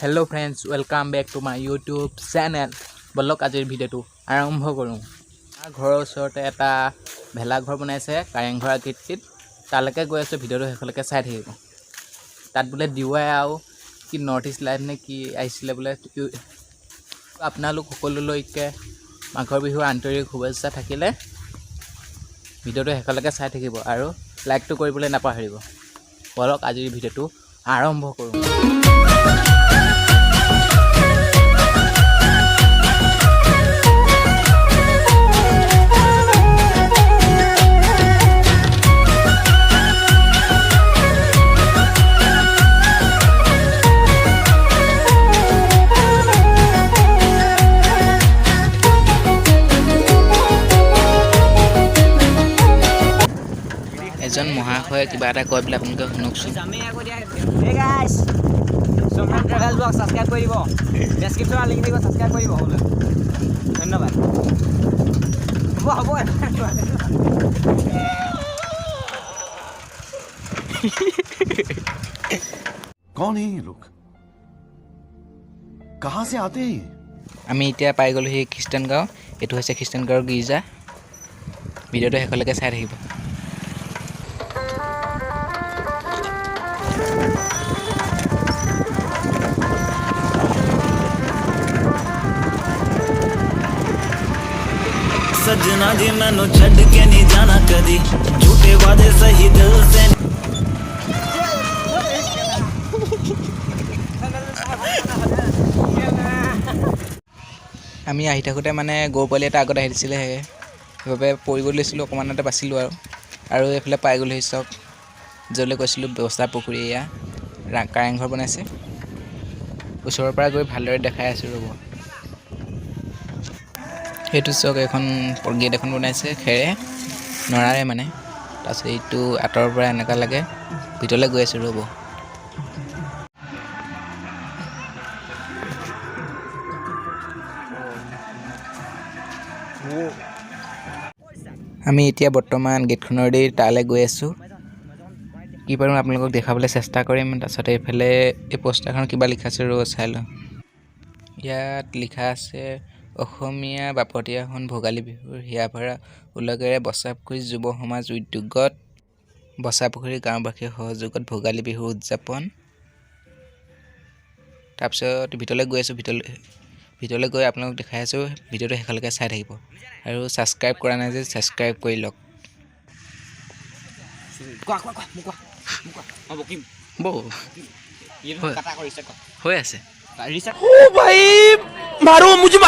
Hello friends, welcome back to my YouTube channel. বলক আজিৰ ভিডিওটো আৰম্ভ কৰোঁ। ঘৰৰ ওচৰতে এটা ভেলা ঘৰ বনাইছে কাৰেংঘৰ আকৃতিত। তালৈকে গৈ আছে, ভিডিওটো শেষলৈকে চাই থাকিব। তাত বোলে দিৱাই আৰু কি নৰ্থ ইষ্ট লাইভ নে কি আহিছিলে বোলে। আপোনালোক সকলোলৈকে মাঘৰ বিহুৰ আন্তৰিক শুভেচ্ছা থাকিলে ভিডিওটো শেষলৈকে চাই থাকিব আৰু লাইকটো কৰিবলৈ নাপাহৰিব। বলক আজিৰ ভিডিওটো আৰম্ভ কৰোঁ। এজন মহাশয়ে কিবা এটা কয় বুলি আপোনালোকে শুনকচোন। Hey guys, Samiran travel blog subscribe কৰি দিব। ডেসক্ৰিপচনৰ লিংক দিব, subscribe কৰি দিব হ'লে। ধন্যবাদ। হ'ব। कौन है ये लोग? कहाँ से आते हैं? আমি এতিয়া পাই গ'লো সেই খ্ৰীষ্টান গাঁও। এইটো হৈছে খ্ৰীষ্টান গাঁৱৰ গীৰ্জা। ভিডিওটো শেষলৈকে চাই থাকিব। सजना जी मैनू छड़ के नहीं जाना कदी झूठे वादे सही दिल से আমি আহি থাকোঁতে মানে গৰু পোৱালি এটা আগত আহি দিছিলে, সেইবাবে পৰিব লৈছিলোঁ, অকণমানতে বাচিলোঁ আৰু এইফালে পাই গ'লোহি চব য'লৈ কৈছিলোঁ ব্যৱস্থা পুখুৰী। এয়া কাৰেংঘৰ বনাইছে, ওচৰৰ পৰা গৈ ভালদৰে দেখাই আছোঁ ৰ'ব। সেইটো চক এখন গেট এখন বনাইছে খেৰে নৰাৰে মানে। তাৰপিছত এইটো আঁতৰৰ পৰা এনেকুৱা লাগে, ভিতৰলৈ গৈ আছোঁ ৰ'ব। আমি এতিয়া বৰ্তমান গেটখনৰ দি তালৈ গৈ আছোঁ। কি পাৰোঁ আপোনালোকক দেখাবলৈ চেষ্টা কৰিম। তাৰপিছত এইফালে এই পোষ্টাৰখন কিবা লিখা আছে ৰ'ব, চাই লওঁ। ইয়াত লিখা আছে অসমীয়া বাপতিসাহোন ভোগালী বিহুৰ হিয়াভৰা উলগেৰে বছাপুখুৰী যুৱ সমাজ উদ্যোগত বছাপুখুৰী গাঁওবাসীৰ সহযোগত ভোগালী বিহু উদযাপন। তাৰপিছত ভিতৰলৈ গৈ আছোঁ, ভিতৰলৈ গৈ আপোনালোকক দেখাই আছোঁ। ভিডিওটো শেষলৈকে চাই থাকিব আৰু ছাবস্ক্ৰাইব কৰা নাই যে ছাবস্ক্ৰাইব কৰি লওক। হৈ আছে ओ भाई मारो मुझे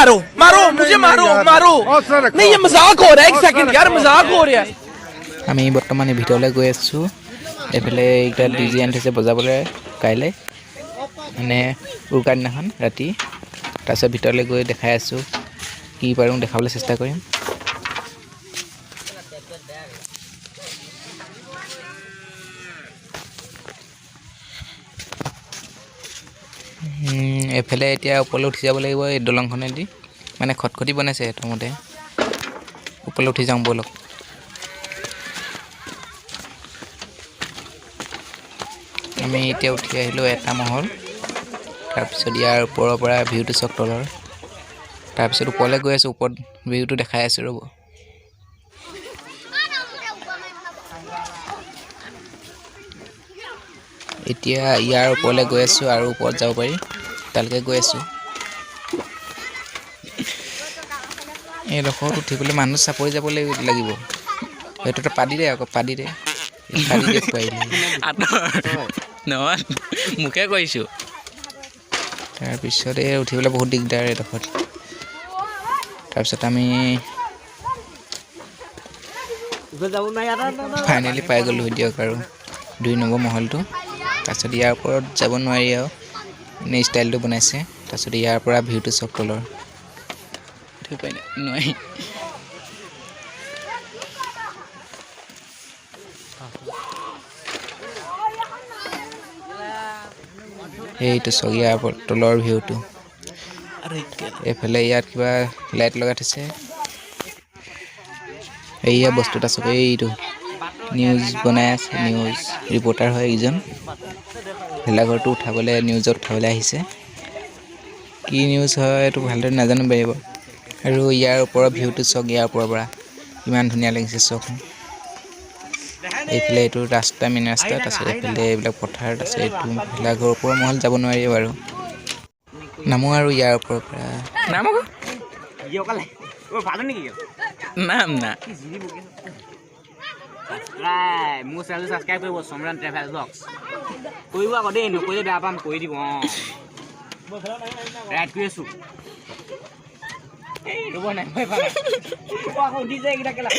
नहीं ये मजाक हो रहा है। एक सेकंड यार, मजाक हो रहा है। আমি বৰ্তমান ভিতৰলৈ গৈ আছোঁ। এইফালে এইকেইটা ডিজি আনি থৈছে বজাবলৈ কাইলৈ মানে উৰুকাৰ দিনাখন ৰাতি। তাৰপিছত ভিতৰলৈ গৈ দেখাই আছোঁ, কি পাৰোঁ দেখাবলৈ চেষ্টা কৰিম। এইফালে এতিয়া ওপৰলৈ উঠি যাব লাগিব, এই দলংখনেদি মানে খটখটি বনাইছে সেইটো মতে। ওপৰলৈ উঠি যাওঁ ব'লক। আমি এতিয়া উঠি আহিলোঁ এটা মহল। তাৰপিছত ইয়াৰ ওপৰৰ পৰা ভিউটো চাওক তলৰ। তাৰপিছত ওপৰলৈ গৈ আছোঁ, ওপৰত ভিউটো দেখাই আছোঁ ৰ'ব। এতিয়া ইয়াৰ ওপৰলৈ গৈ আছোঁ আৰু ওপৰত যাব পাৰি, তালৈকে গৈ আছোঁ। এইডোখৰত উঠিবলৈ মানুহ চাপৰি যাব লাগিব। সেইটোতো পাদিৰে আকৌ পাদিৰে পাৰিলে নহয়, মোকে কৰিছোঁ। তাৰপিছত এই উঠিবলৈ বহুত দিগদাৰ এইডোখৰত। তাৰপিছত আমি ফাইনেলি পাই গ'লোঁ দিয়ক আৰু 2 নম্বৰ মহলটো। তাৰপিছত ইয়াৰ ওপৰত যাব নোৱাৰি আৰু এনেই ষ্টাইলটো বনাইছে। তাৰপিছত ইয়াৰ পৰা ভিউটো চাওক তলৰ, নোৱাৰি। সেইটো চাওক ইয়াৰ তলৰ ভিউটো। এইফালে ইয়াত কিবা লাইট লগাই থৈছে। এইয়া বস্তু এটা চাওক, এইটো নিউজ বনাই আছে, নিউজ ৰিপৰ্টাৰ হয় এইজন। ভেলাঘৰটো উঠাবলৈ নিউজত উঠাবলৈ আহিছে। কি নিউজ হয় এইটো ভালদৰে নাজানো পাৰিব আৰু ইয়াৰ ওপৰৰ ভিউটো চাওক ইয়াৰ ওপৰৰ পৰা ইমান ধুনীয়া লাগিছে চাওক এইফালে এইটো ৰাস্তা মেইন ৰাস্তা তাৰপিছত এইফালে এইবিলাক পথাৰ তাৰপিছত এইটো ভেলাঘৰৰ ওপৰৰ মহল যাব নোৱাৰি বাৰু নামো আৰু ইয়াৰ ওপৰৰ পৰা নাম আকৌ নাম না মোৰ চেনেলটো ছাবস্ক্ৰাইব কৰিব সমীৰণ ট্ৰেভেল ব্লগছ কৰিব আকৌ দেই নকৰিলে বেয়া পাম কৰি দিব অঁ ৰাইড কৰি আছোঁ ৰ'ব নাই আকৌ উঠি যায় এইকেইটা কেলা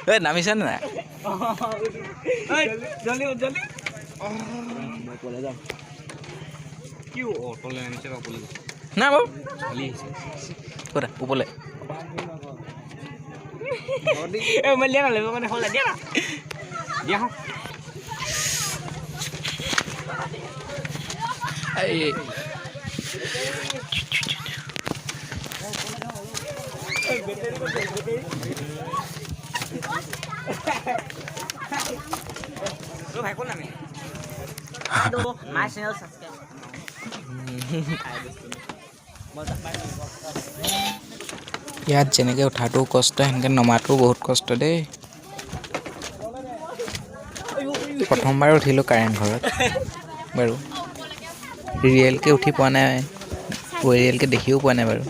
ঐ নামিছা নাই জলদি জলদি মই ক'লে যাম কি অটলে নামিছে বা ক'লে না বাৰু খালি আহিছে ক'তা ওপৰলৈ মই দিয়া নালাগিব মানে হ'ল দিয়া না দিয়া হওঁ এই ভাই কোন নামে মাই চেনেল ছাবস্ক্ৰাইব ইয়াত যেনেকৈ উঠাটোও কষ্ট সেনেকৈ নমাটোও বহুত কষ্ট দেই প্ৰথমবাৰ উঠিলোঁ কাৰেংঘৰত বাৰু ৰিয়েলকৈ উঠি পোৱা নাই ৰিয়েলকৈ দেখিও পোৱা নাই বাৰু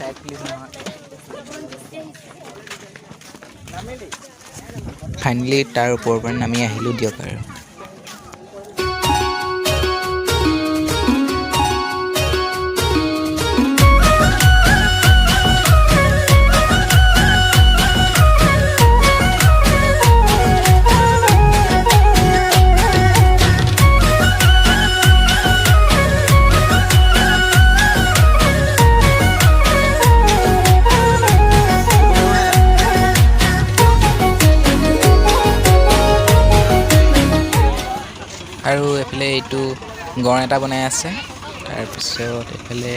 ফাইনেলি তাৰ ওপৰৰ পৰা নামি আহিলোঁ দিয়ক আৰু আৰু এইফালে এইটো গড় এটা বনাই আছে তাৰপিছত এইফালে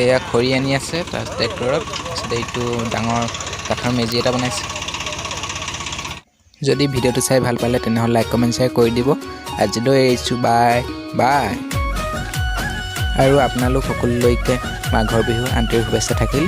এয়া খৰি আনি আছে তাৰপিছত ট্ৰেক্টৰত তাৰপিছত এইটো ডাঙৰ কাঠৰ মেজি এটা বনাইছে যদি ভিডিঅ'টো চাই ভাল পালে তেনেহ'লে লাইক কমেণ্ট শ্বেয়াৰ কৰি দিব আজিলৈ এৰিছোঁ বাই বাই আৰু আপোনালোক সকলোলৈকে মাঘৰ বিহুৰ আন্তৰিক শুভেচ্ছা থাকিল